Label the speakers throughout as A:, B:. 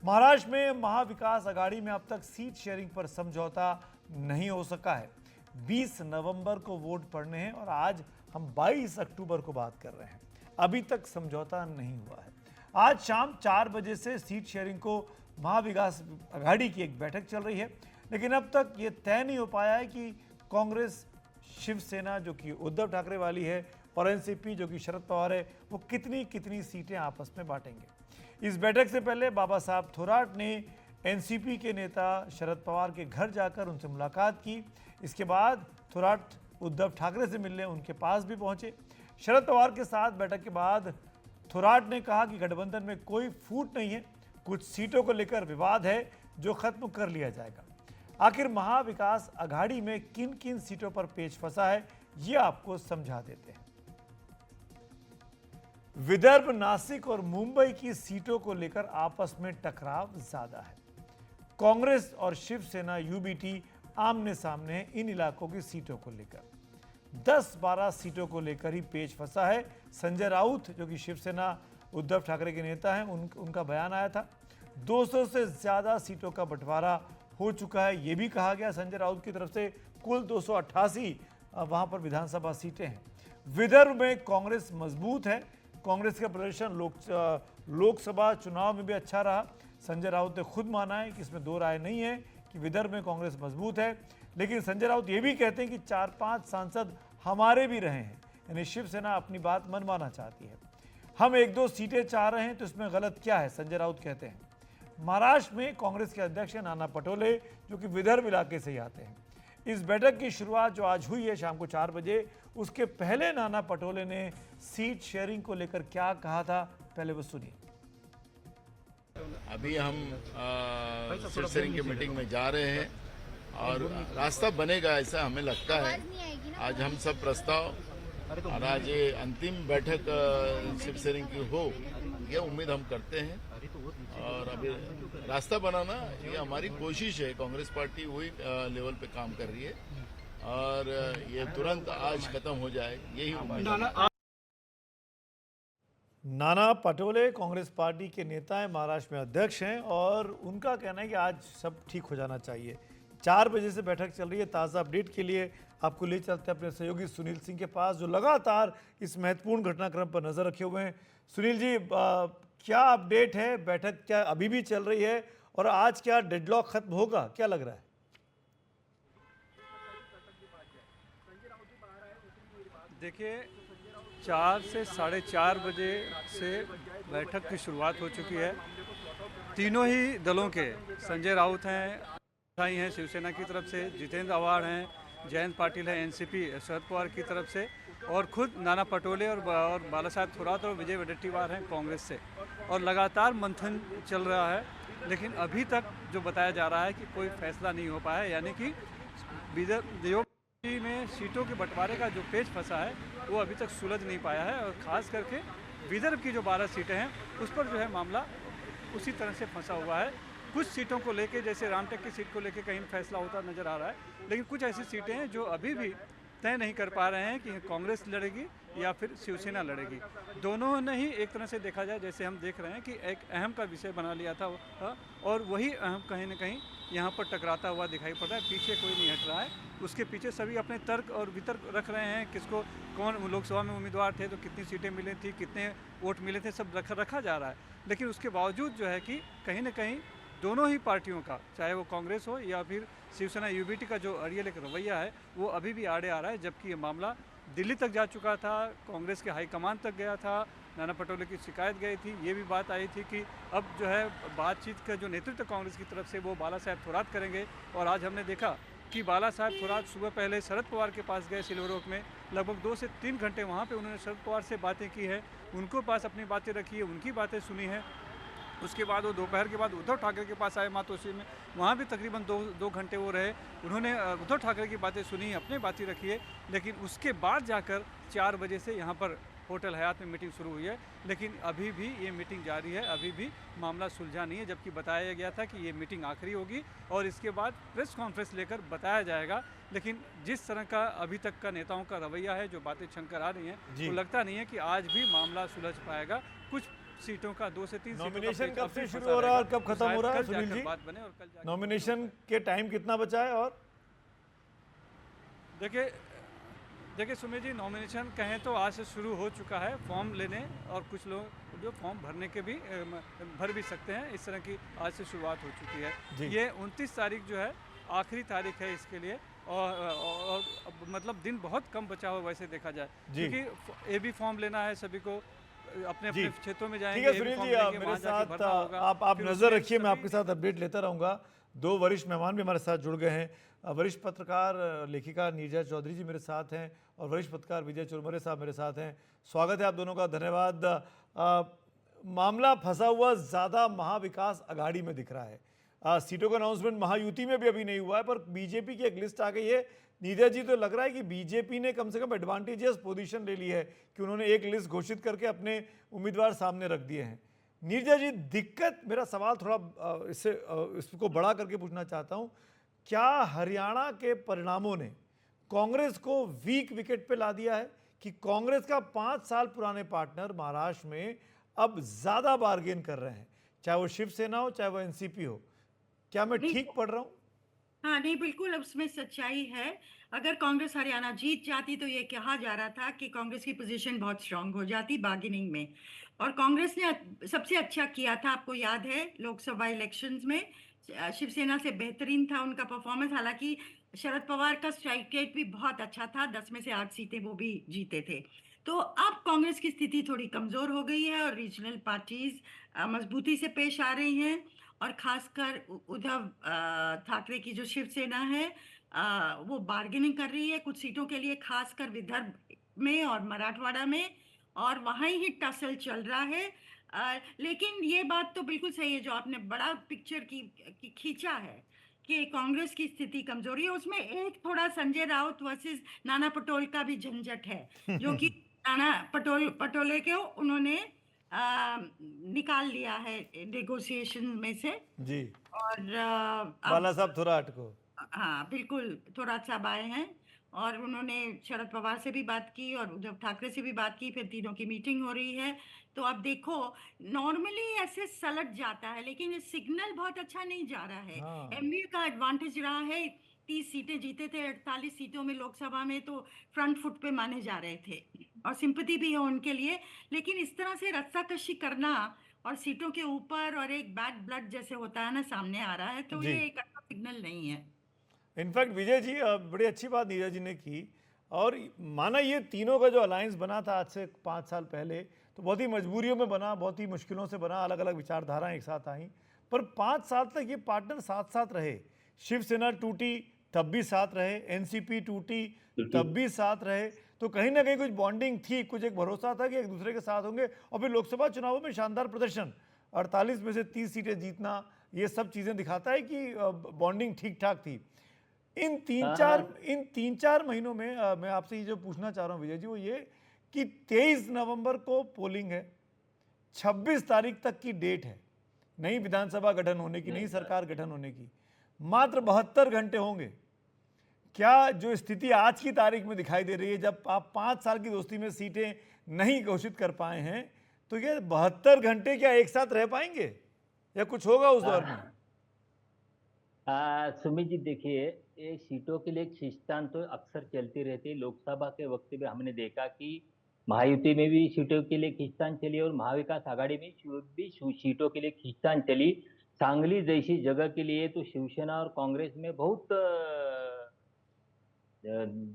A: महाराष्ट्र में महाविकास आघाड़ी में अब तक सीट शेयरिंग पर समझौता नहीं हो सका है। 20 नवंबर को वोट पड़ने हैं और आज हम 22 अक्टूबर को बात कर रहे हैं। अभी तक समझौता नहीं हुआ है। आज शाम 4 बजे से सीट शेयरिंग को महाविकास आघाड़ी की एक बैठक चल रही है, लेकिन अब तक ये तय नहीं हो पाया है कि कांग्रेस, शिवसेना जो कि उद्धव ठाकरे वाली है और एनसीपी जो कि शरद पवार है, वो कितनी कितनी सीटें आपस में बांटेंगे। इस बैठक से पहले बाबा साहब थोराट ने एनसीपी के नेता शरद पवार के घर जाकर उनसे मुलाकात की। इसके बाद थोराट उद्धव ठाकरे से मिलने उनके पास भी पहुंचे। शरद पवार के साथ बैठक के बाद थोराट ने कहा कि गठबंधन में कोई फूट नहीं है, कुछ सीटों को लेकर विवाद है जो खत्म कर लिया जाएगा। आखिर महाविकास आघाड़ी में किन किन सीटों पर पेच फंसा है, ये आपको समझा देते हैं। विदर्भ, नासिक और मुंबई की सीटों को लेकर आपस में टकराव ज्यादा है। कांग्रेस और शिवसेना यूबीटी आमने सामने हैं इन इलाकों की सीटों को लेकर। 10-12 सीटों को लेकर ही पेच फंसा है। संजय राउत जो कि शिवसेना उद्धव ठाकरे के नेता हैं, उनका बयान आया था। 200 से ज्यादा सीटों का बंटवारा हो चुका है, ये भी कहा गया संजय राउत की तरफ से। कुल 288 वहां पर विधानसभा सीटें हैं। विदर्भ में कांग्रेस मजबूत है। कांग्रेस का प्रदर्शन लोकसभा चुनाव में भी अच्छा रहा। संजय राउत ने खुद माना है कि इसमें दो राय नहीं है कि विदर्भ में कांग्रेस मजबूत है, लेकिन संजय राउत ये भी कहते हैं कि 4-5 सांसद हमारे भी रहे हैं, यानी शिवसेना अपनी बात मनवाना चाहती है। हम 1-2 सीटें चाह रहे हैं तो इसमें गलत क्या है, संजय राउत कहते हैं। महाराष्ट्र में कांग्रेस के अध्यक्ष हैं नाना पटोले जो कि विदर्भ इलाके से ही आते हैं। इस बैठक की शुरुआत जो आज हुई है शाम को 4 बजे, उसके पहले नाना पटोले ने सीट शेयरिंग को लेकर क्या कहा था, पहले वो सुनिए।
B: अभी हम सीट शेयरिंग की मीटिंग में जा रहे हैं और रास्ता बनेगा ऐसा हमें लगता है। आज हम सब प्रस्ताव और आज ये अंतिम बैठक सीट शेयरिंग की हो, ये उम्मीद हम करते हैं। और अभी रास्ता बनाना ये हमारी कोशिश है। कांग्रेस पार्टी वही लेवल पे काम कर रही है और ये तुरंत आज खत्म हो जाए, यही उम्मीद है।
A: नाना पटोले कांग्रेस पार्टी के नेता हैं, महाराष्ट्र में अध्यक्ष हैं और उनका कहना है कि आज सब ठीक हो जाना चाहिए। 4 बजे से बैठक चल रही है। ताज़ा अपडेट के लिए आपको ले चलते हैं अपने सहयोगी सुनील सिंह के पास, जो लगातार इस महत्वपूर्ण घटनाक्रम पर नजर रखे हुए हैं। सुनील जी, क्या अपडेट है? बैठक क्या अभी भी चल रही है और आज क्या डेडलॉक खत्म होगा, क्या लग रहा है?
C: देखिए, 4 से 4:30 बजे से बैठक की शुरुआत हो चुकी है। तीनों ही दलों के, संजय राउत हैं हैं शिवसेना की तरफ से, जितेंद्र आव्हाड हैं, जयंत पाटिल है एनसीपी शरद पवार की तरफ से, और खुद नाना पटोले और बाला साहब थोराट और विजय वडेट्टीवार हैं कांग्रेस से। और लगातार मंथन चल रहा है, लेकिन अभी तक जो बताया जा रहा है कि कोई फैसला नहीं हो पाया, यानी कि विदर्भ में सीटों के बंटवारे का जो पेच फंसा है वो अभी तक सुलझ नहीं पाया है। और ख़ास करके विदर्भ की जो 12 सीटें हैं उस पर जो है मामला उसी तरह से फंसा हुआ है। कुछ सीटों को लेके, जैसे रामटेक की सीट को लेके कहीं फैसला होता नज़र आ रहा है, लेकिन कुछ ऐसी सीटें हैं जो अभी भी तय नहीं कर पा रहे हैं कि कांग्रेस लड़ेगी या फिर शिवसेना लड़ेगी। दोनों ने ही एक तरह से देखा जाए, जैसे हम देख रहे हैं कि एक अहम का विषय बना लिया था और वही अहम कहीं ना कहीं यहाँ पर टकराता हुआ दिखाई पड़ रहा है। पीछे कोई नहीं हट रहा है, उसके पीछे सभी अपने तर्क और वितर्क रख रहे हैं। किसको कौन लोकसभा में उम्मीदवार थे तो कितनी सीटें मिली थी, कितने वोट मिले थे, सब रखा जा रहा है। लेकिन उसके बावजूद जो है कि कहीं ना कहीं दोनों ही पार्टियों का, चाहे वो कांग्रेस हो या फिर शिवसेना यूबीटी का जो अड़ियल एक रवैया है वो अभी भी आड़े आ रहा है। जबकि ये मामला दिल्ली तक जा चुका था, कांग्रेस के हाईकमान तक गया था, नाना पटोले की शिकायत गई थी, ये भी बात आई थी कि अब जो है बातचीत का जो नेतृत्व कांग्रेस की तरफ से वो बाला साहब थोराट करेंगे। और आज हमने देखा कि बाला साहब थोराट सुबह पहले शरद पवार के पास गए सिल्वर ओक में, लगभग 2 से 3 घंटे वहाँ पे उन्होंने शरद पवार से बातें की है, उनको पास अपनी बातें रखी है, उनकी बातें सुनी है। उसके बाद वो दोपहर के बाद उद्धव ठाकरे के पास आए मातोश्री में, वहाँ भी तकरीबन 2 घंटे वो रहे। उन्होंने उद्धव ठाकरे की बातें सुनी, अपनी बातें रखी है। लेकिन उसके बाद जाकर 4 बजे से यहाँ पर होटल हयात में मीटिंग शुरू हुई है, लेकिन अभी भी ये मीटिंग जारी है, अभी भी मामला सुलझा नहीं है। जबकि बताया गया था कि ये मीटिंग आखिरी होगी और इसके बाद प्रेस कॉन्फ्रेंस लेकर बताया जाएगा। लेकिन जिस तरह का अभी तक का नेताओं का रवैया है, जो बातें छनकर आ रही हैं, तो लगता नहीं है कि आज भी मामला सुलझ पाएगा। कुछ सीटों का, 2 से 3 सीटों का
A: नॉमिनेशन
C: पेच
A: कब
C: अब भी
A: से शुरू
C: फंसा
A: हो रहा है और
C: रहेगा।
A: कब
C: तो
A: खत्म हो
C: शायद
A: रहा है
C: कल
A: सुनील
C: जाकर
A: जी?
C: बात बने और कल जाकर
A: नॉमिनेशन के टाइम कितना बचा है? और
C: देखिए देखिए सुमित जी, नॉमिनेशन कहें तो आज से शुरू हो चुका है फॉर्म लेने, और कुछ लोग जो फॉर्म भरने के भी भर भी सकते हैं। इस तरह की आज से शुरुआत हो चुकी है।
A: जी।
C: ये 29 तारीख जो है आखिरी तारीख है इसके लिए, और मतलब दिन बहुत कम बचा हुआ वैसे देखा जाए,
A: जी।
C: क्योंकि ए बी फॉर्म लेना है सभी को, अपने
A: जी।
C: अपने क्षेत्रों में
A: ठीक
C: जाएंगे,
A: है
C: AB
A: सुनील
C: फॉर्म
A: जी,
C: लेंगे,
A: मेरे
C: वहाँ जाके
A: साथ
C: भरना होगा।
A: आप
C: फिर
A: नजर
C: उसमें
A: रखिए, मैं
C: सभी-
A: आपके साथ अपडेट लेता रहूंगा। दो वरिष्ठ मेहमान भी हमारे साथ जुड़ गए हैं। वरिष्ठ पत्रकार लेखिका नीरजा चौधरी जी मेरे साथ हैं और वरिष्ठ पत्रकार विजय चुरमुरे साहब मेरे साथ हैं। स्वागत है आप दोनों का, धन्यवाद। मामला फंसा हुआ ज़्यादा महाविकास अघाड़ी में दिख रहा है। सीटों का अनाउंसमेंट महायुति में भी अभी नहीं हुआ है, पर बीजेपी की एक लिस्ट आ गई है। नीरजा जी, तो लग रहा है कि बीजेपी ने कम से कम एडवांटेजियस पोजीशन ले ली है कि उन्होंने एक लिस्ट घोषित करके अपने उम्मीदवार सामने रख दिए हैं। नीरजा जी, दिक्कत, मेरा सवाल थोड़ा इसको बड़ा करके पूछना चाहता हूं, क्या हरियाणा के परिणामों ने कांग्रेस को वीक विकेट पे ला दिया है कि कांग्रेस का 5 साल पुराने पार्टनर महाराष्ट्र में अब ज्यादा बार्गेन कर रहे हैं, चाहे वो शिवसेना हो चाहे वो एनसीपी हो? क्या मैं
D: नहीं,
A: ठीक पढ़ रहा हूं?
D: हाँ नहीं, बिल्कुल उसमें सच्चाई है। अगर कांग्रेस हरियाणा जीत जाती तो ये कहा जा रहा था कि कांग्रेस की पोजीशन बहुत स्ट्रांग हो जाती बार्गेनिंग में, और कांग्रेस ने सबसे अच्छा किया था। आपको याद है लोकसभा इलेक्शंस में शिवसेना से बेहतरीन था उनका परफॉर्मेंस। हालांकि शरद पवार का स्ट्राइक रेट भी बहुत अच्छा था, 10 में से 8 सीटें वो भी जीते थे। तो अब कांग्रेस की स्थिति थोड़ी कमजोर हो गई है और रीजनल पार्टीज मजबूती से पेश आ रही हैं, और खासकर उद्धव ठाकरे की जो शिवसेना है वो बार्गेनिंग कर रही है कुछ सीटों के लिए, खासकर विदर्भ में और मराठवाड़ा में, और वहाँ ही टसल चल रहा है। लेकिन ये बात तो बिल्कुल सही है जो आपने बड़ा पिक्चर की खींचा है कि कांग्रेस की स्थिति कमजोरी है। उसमें एक थोड़ा संजय राउत वर्सेस नाना पटोले का भी झंझट है, जो कि नाना पटोले के उन्होंने निकाल लिया है नेगोशिएशन में से।
A: जी।
D: और
A: बाला
D: अब
A: साहब थोराट को।
D: हाँ बिल्कुल, थोड़ा सा आए हैं, और उन्होंने शरद पवार से भी बात की और उद्धव ठाकरे से भी बात की, फिर तीनों की मीटिंग हो रही है। तो अब देखो, नॉर्मली ऐसे सलट जाता है लेकिन ये सिग्नल बहुत अच्छा नहीं जा रहा है।
A: हाँ।
D: एमवीए का एडवांटेज रहा है, 30 सीटें जीते थे 48 सीटों में लोकसभा में, तो फ्रंट फुट पे माने जा रहे थे और सिंपैथी भी है उनके लिए। लेकिन इस तरह से रस्साकशी करना और सीटों के ऊपर और एक बैड ब्लड जैसे होता है ना सामने आ रहा है, तो
A: जी।
D: ये एक अच्छा सिग्नल नहीं है।
A: इनफैक्ट विजय जी, बड़ी अच्छी बात नीरज जी ने की, और माना ये तीनों का जो अलायंस बना था आज से 5 साल पहले, तो बहुत ही मजबूरियों में बना, बहुत ही मुश्किलों से बना, अलग अलग विचारधाराएं एक साथ आई, पर 5 साल तक ये पार्टनर साथ साथ रहे। शिवसेना टूटी तब भी साथ रहे, एनसीपी टूटी तब भी साथ रहे, तो कहीं ना कहीं कुछ बॉन्डिंग थी, कुछ एक भरोसा था कि एक दूसरे के साथ होंगे। और फिर लोकसभा चुनावों में शानदार प्रदर्शन, 48 में से 30 सीटें जीतना, ये सब चीज़ें दिखाता है कि बॉन्डिंग ठीक ठाक थी। इन तीन चार महीनों में मैं आपसे ये जो पूछना चाह रहा हूँ विजय जी, वो ये कि 23 नवंबर को पोलिंग है, 26 तारीख तक की डेट है, नई विधानसभा गठन होने की, नई सरकार गठन होने की, मात्र 72 घंटे होंगे। क्या जो स्थिति आज की तारीख में दिखाई दे रही है, जब आप 5 साल की दोस्ती में सीटें नहीं घोषित कर पाए हैं, तो ये 72 घंटे क्या एक साथ रह पाएंगे या कुछ होगा उस दौर में?
E: सुमित जी, देखिए, ये सीटों के लिए खींचतान तो अक्सर चलती रहती है। लोकसभा के वक्त में हमने देखा कि महायुति में भी सीटों के लिए खींचतान चली और महाविकास आघाड़ी में भी सीटों के लिए खींचतान चली। सांगली जैसी जगह के लिए तो शिवसेना और कांग्रेस में बहुत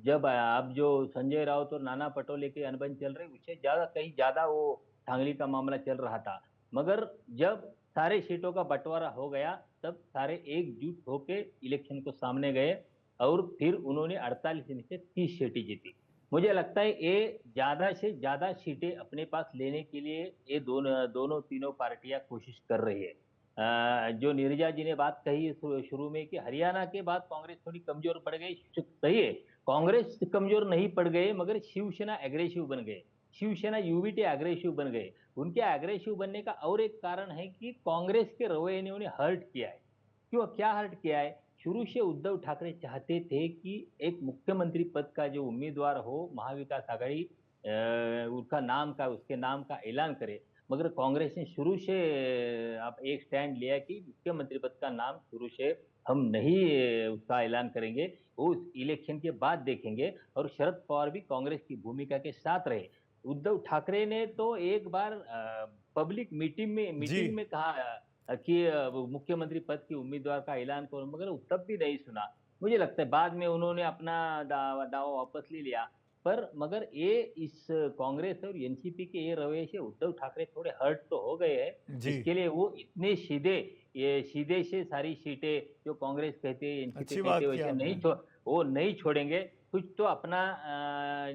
E: जब अब जो संजय राउत और नाना पटोले के अनबन चल रही, उससे कहीं ज्यादा वो सांगली का मामला चल रहा था। मगर जब सारे सीटों का बंटवारा हो गया तब सारे एकजुट होके इलेक्शन को सामने गए और फिर उन्होंने 48 में से 30 सीटें जीती। मुझे लगता है ये ज्यादा से ज्यादा सीटें अपने पास लेने के लिए ये दोनों तीनों पार्टियां कोशिश कर रही है। जो नीरजा जी ने बात कही शुरू में कि हरियाणा के बाद कांग्रेस थोड़ी कमजोर पड़ गई, सही है, कांग्रेस कमजोर नहीं पड़ गए मगर शिवसेना एग्रेसिव बन गए, शिवसेना यूबीटी एग्रेसिव बन गए। उनके एग्रेसिव बनने का और एक कारण है कि कांग्रेस के रवैये ने उन्हें हर्ट किया है। क्यों, क्या हर्ट किया है? शुरू से उद्धव ठाकरे चाहते थे कि एक मुख्यमंत्री पद का जो उम्मीदवार हो महाविकास आघाड़ी उसके नाम का ऐलान करे। मगर कांग्रेस ने शुरू से आप एक स्टैंड लिया कि मुख्यमंत्री पद का नाम शुरू से हम नहीं उसका ऐलान करेंगे, वो उस इलेक्शन के बाद देखेंगे। और शरद पवार भी कांग्रेस की भूमिका के साथ रहे। उद्धव ठाकरे ने तो एक बार पब्लिक
A: जी।
E: मीटिंग में कहा कि वो मुख्यमंत्री पद के उम्मीदवार का ऐलान करो, मगर वो तब भी नहीं सुना। मुझे लगता है बाद में उन्होंने अपना दावा वापस ले लिया। पर मगर ये इस कांग्रेस और एनसीपी के ये रवैये से उद्धव ठाकरे थोड़े हर्ट तो हो गए हैं।
A: जी।
E: इसके लिए वो इतने सीधे से सारी सीटें जो कांग्रेस कहते हैं, एनसीपी
A: अच्छी
E: कहते
A: बात
E: हैं,
A: की
E: वैसे
A: आपने।
E: वो नहीं छोड़ेंगे। कुछ तो अपना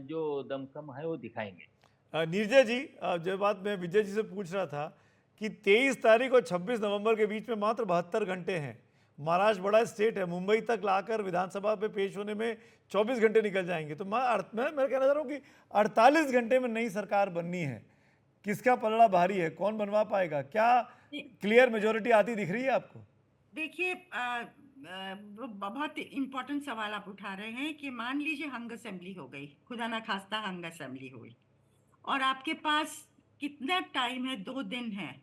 E: जो दमखम है वो दिखाएंगे।
A: नीरजा जी, जो बात मैं विजय जी से पूछ रहा था कि 23 तारीख और 26 नवंबर के बीच में मात्र 72 घंटे हैं। महाराष्ट्र बड़ा स्टेट है, मुंबई तक लाकर विधानसभा पे पेश होने में 24 घंटे निकल जाएंगे। तो मैं कहना चाह रहा हूँ कि 48 घंटे में नई सरकार बननी है। किसका पलड़ा भारी है, कौन बनवा पाएगा? क्या क्लियर मेजोरिटी आती दिख रही है आपको?
D: देखिए, वो बहुत इम्पोर्टेंट सवाल आप उठा रहे हैं कि मान लीजिए हंग असेंबली हो गई, खुदा ना खास्ता हंग असेंबली हुई, और आपके पास कितना टाइम है? 2 दिन है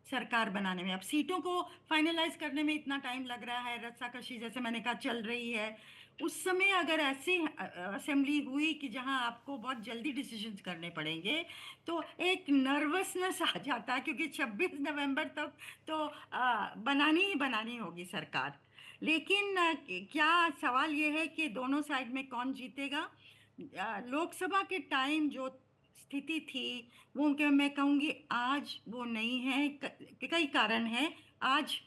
D: सरकार बनाने में। अब सीटों को फाइनलाइज करने में इतना टाइम लग रहा है, रस्साकशी जैसे मैंने कहा चल रही है। उस समय अगर ऐसी असेंबली हुई कि जहां आपको बहुत जल्दी डिसीजंस करने पड़ेंगे, तो एक नर्वसनेस आ जाता है, क्योंकि 26 नवंबर तक तो बनानी ही बनानी होगी सरकार। लेकिन क्या सवाल ये है कि दोनों साइड में कौन जीतेगा? लोकसभा के टाइम जो स्थिति थी, वो मैं कहूँगी आज वो नहीं है। कई कारण है। आज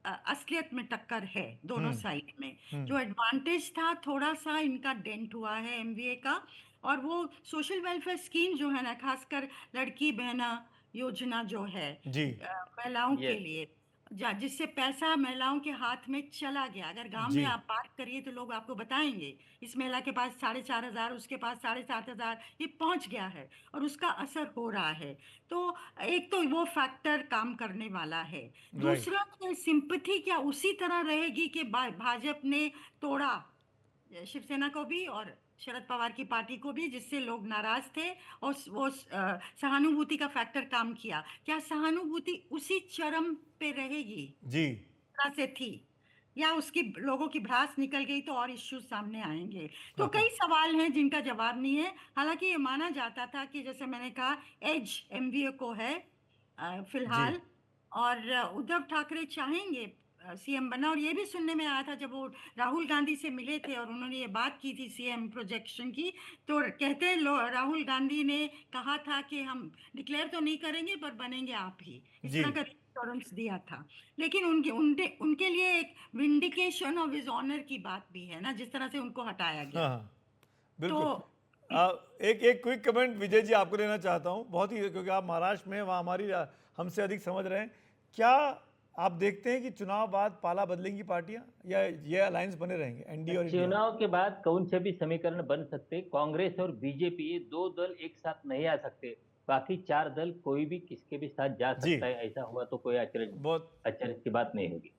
D: असलियत में टक्कर है दोनों साइड में। जो एडवांटेज था, थोड़ा सा इनका डेंट हुआ है एमवीए का। और वो सोशल वेलफेयर स्कीम जो है ना, खासकर लड़की बहना योजना जो है
A: जी।
D: महिलाओं के
E: यस।
D: लिए, जिससे पैसा महिलाओं के हाथ में चला गया। अगर गांव में
A: जी।
D: आप बात करिए तो लोग आपको बताएंगे इस महिला के पास 4,500, उसके पास 7,500, ये पहुंच गया है और उसका असर हो रहा है। तो एक तो वो फैक्टर काम करने वाला है।
A: राइट।
D: दूसरा, सिंपथी क्या उसी तरह रहेगी कि भाजपा ने तोड़ा शिवसेना को भी और शरद पवार की पार्टी को भी, जिससे लोग नाराज थे, और वो सहानुभूति का फैक्टर काम किया। क्या सहानुभूति उसी चरम पे रहेगी
A: जी।
D: तरह से थी, या उसकी लोगों की भ्रास निकल गई तो और इश्यूज सामने आएंगे? तो
A: हाँ,
D: कई सवाल हैं जिनका जवाब नहीं है। हालांकि ये माना जाता था कि जैसे मैंने कहा, एज एमवीए को है
A: जी।
D: फिलहाल। और उद्धव ठाकरे चाहेंगे सीएम बनना। और ये भी सुनने में आया था जब वो राहुल गांधी से मिले थे और उन्होंने ये बात की थी सीएम प्रोजेक्शन की, तो कहते हैं राहुल गांधी ने कहा था कि हम डिक्लेयर तो नहीं करेंगे पर बनेंगे आप ही, इस
A: जी।
D: तरह का एश्योरेंस दिया था। लेकिन उनके उनके उनके लिए एक विंडिकेशन ऑफ हिज ऑनर की बात भी है ना, जिस तरह से उनको हटाया
A: हाँ
D: गया।
A: हाँ,
D: तो
A: बिल्कुल। एक एक क्विक कमेंट विजय जी आपको देना चाहता हूँ, बहुत ही, क्योंकि आप महाराष्ट्र में हैं, वहाँ हमारी हमसे अधिक समझ रहे हैं। क्या आप देखते हैं कि चुनाव बाद पाला बदलेंगी पार्टियां, या ये अलायंस बने रहेंगे, एनडीए और इंडिया?
E: चुनाव के बाद कौन से भी समीकरण बन सकते, कांग्रेस और बीजेपी ये दो दल एक साथ नहीं आ सकते। बाकी चार दल कोई भी किसके भी साथ जा
A: जी।
E: सकता है। ऐसा हुआ तो कोई
A: बहुत
E: आश्चर्य की बात नहीं होगी।